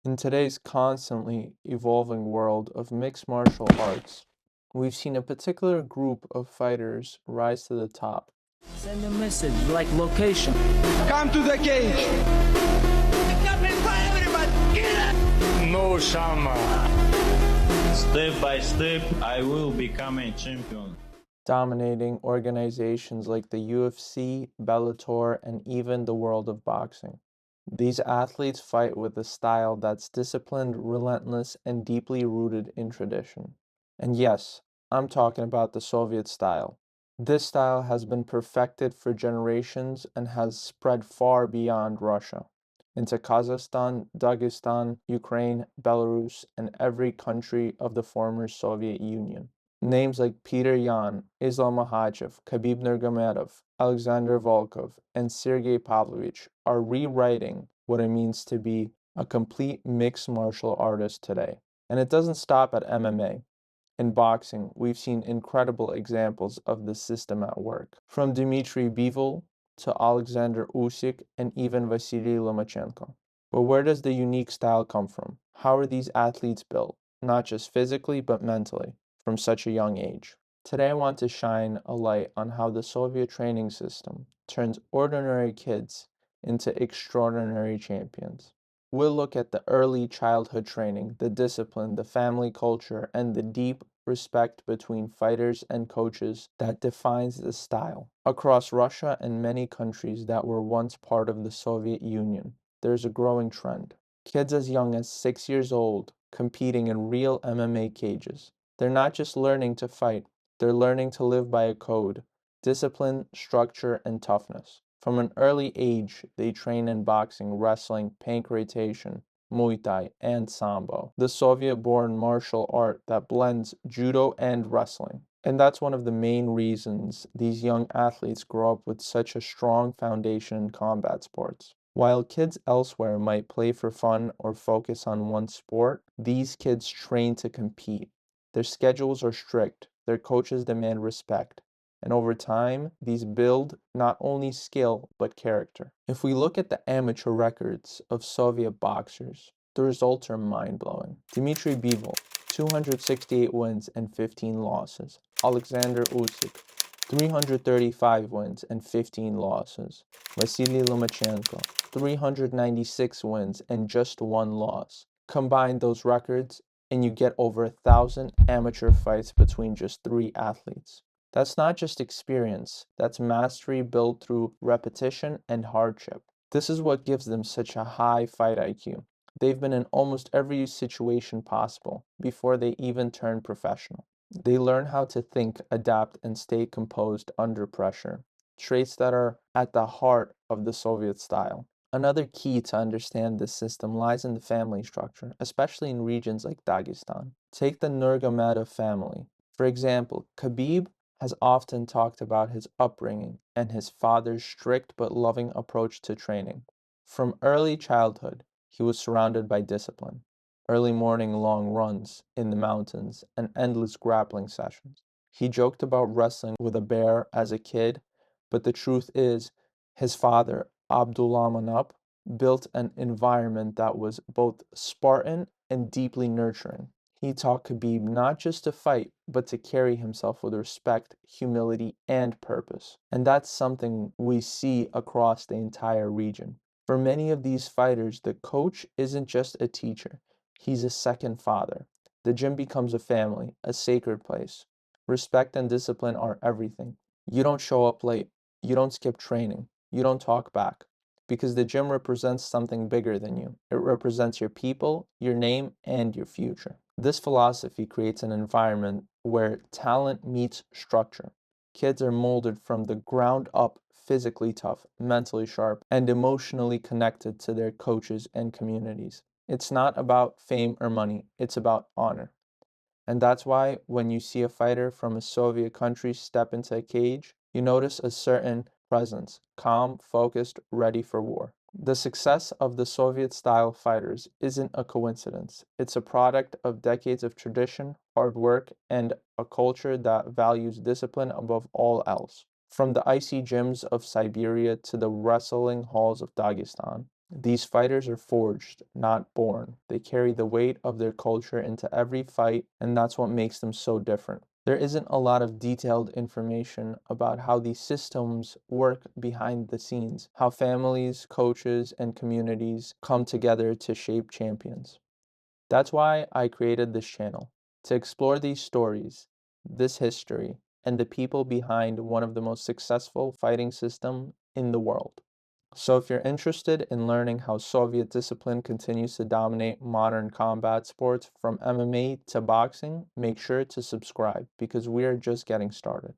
In today's constantly evolving world of mixed martial arts, we've seen a particular group of fighters rise to the top. Send a message like location. Come to the cage. No, Shama. Step by step, I will become a champion. Dominating organizations like the UFC, Bellator, and even the world of boxing. These athletes fight with a style that's disciplined, relentless, and deeply rooted in tradition. And yes, I'm talking about the Soviet style. This style has been perfected for generations and has spread far beyond Russia into Kazakhstan, Dagestan, Ukraine, Belarus, and every country of the former Soviet Union. Names like Petr Yan, Islam Makhachev, Khabib Nurmagomedov, Alexander Volkov, and Sergei Pavlovich are rewriting what it means to be a complete mixed martial artist today. And it doesn't stop at MMA. In boxing, we've seen incredible examples of this system at work, from Dmitry Bivol to Alexander Usyk and even Vasyl Lomachenko. But where does the unique style come from? How are these athletes built, not just physically, but mentally, from such a young age? Today I want to shine a light on how the Soviet training system turns ordinary kids into extraordinary champions. We'll look at the early childhood training, the discipline, the family culture, and the deep respect between fighters and coaches that defines the style. Across Russia and many countries that were once part of the Soviet Union, there's a growing trend. Kids as young as 6 years old competing in real MMA cages. They're not just learning to fight, they're learning to live by a code, discipline, structure, and toughness. From an early age, they train in boxing, wrestling, pancreation, Muay Thai, and Sambo, the Soviet-born martial art that blends judo and wrestling. And that's one of the main reasons these young athletes grow up with such a strong foundation in combat sports. While kids elsewhere might play for fun or focus on one sport, these kids train to compete. Their schedules are strict, their coaches demand respect, and over time, these build not only skill, but character. If we look at the amateur records of Soviet boxers, the results are mind-blowing. Dmitry Bivol, 268 wins and 15 losses. Alexander Usyk, 335 wins and 15 losses. Vasyl Lomachenko, 396 wins and just 1 loss. Combine those records, and you get over 1,000 amateur fights between just 3 athletes. That's not just experience, that's mastery built through repetition and hardship. This is what gives them such a high fight IQ. They've been in almost every situation possible before they even turn professional. They learn how to think, adapt, and stay composed under pressure, traits that are at the heart of the Soviet style. Another key to understand this system lies in the family structure, especially in regions like Dagestan. Take the Nurmagomedov family. For example, Khabib has often talked about his upbringing and his father's strict but loving approach to training. From early childhood, he was surrounded by discipline, early morning long runs in the mountains, and endless grappling sessions. He joked about wrestling with a bear as a kid, but the truth is, his father, Abdullah, built an environment that was both Spartan and deeply nurturing. He taught Khabib not just to fight, but to carry himself with respect, humility, and purpose. And that's something we see across the entire region. For many of these fighters, the coach isn't just a teacher, he's a second father. The gym becomes a family, a sacred place. Respect and discipline are everything. You don't show up late, you don't skip training, you don't talk back. Because the gym represents something bigger than you. It represents your people, your name, and your future. This philosophy creates an environment where talent meets structure. Kids are molded from the ground up, physically tough, mentally sharp, and emotionally connected to their coaches and communities. It's not about fame or money, it's about honor. And that's why when you see a fighter from a Soviet country step into a cage, you notice a certain presence, calm, focused, ready for war. The success of the Soviet-style fighters isn't a coincidence. It's a product of decades of tradition, hard work, and a culture that values discipline above all else. From the icy gyms of Siberia to the wrestling halls of Dagestan, These fighters are forged, not born. They carry the weight of their culture into every fight, and that's what makes them so different. There isn't a lot of detailed information about how these systems work behind the scenes, how families, coaches, and communities come together to shape champions. That's why I created this channel, to explore these stories, this history, and the people behind one of the most successful fighting systems in the world. So if you're interested in learning how Soviet discipline continues to dominate modern combat sports from MMA to boxing, make sure to subscribe because we are just getting started.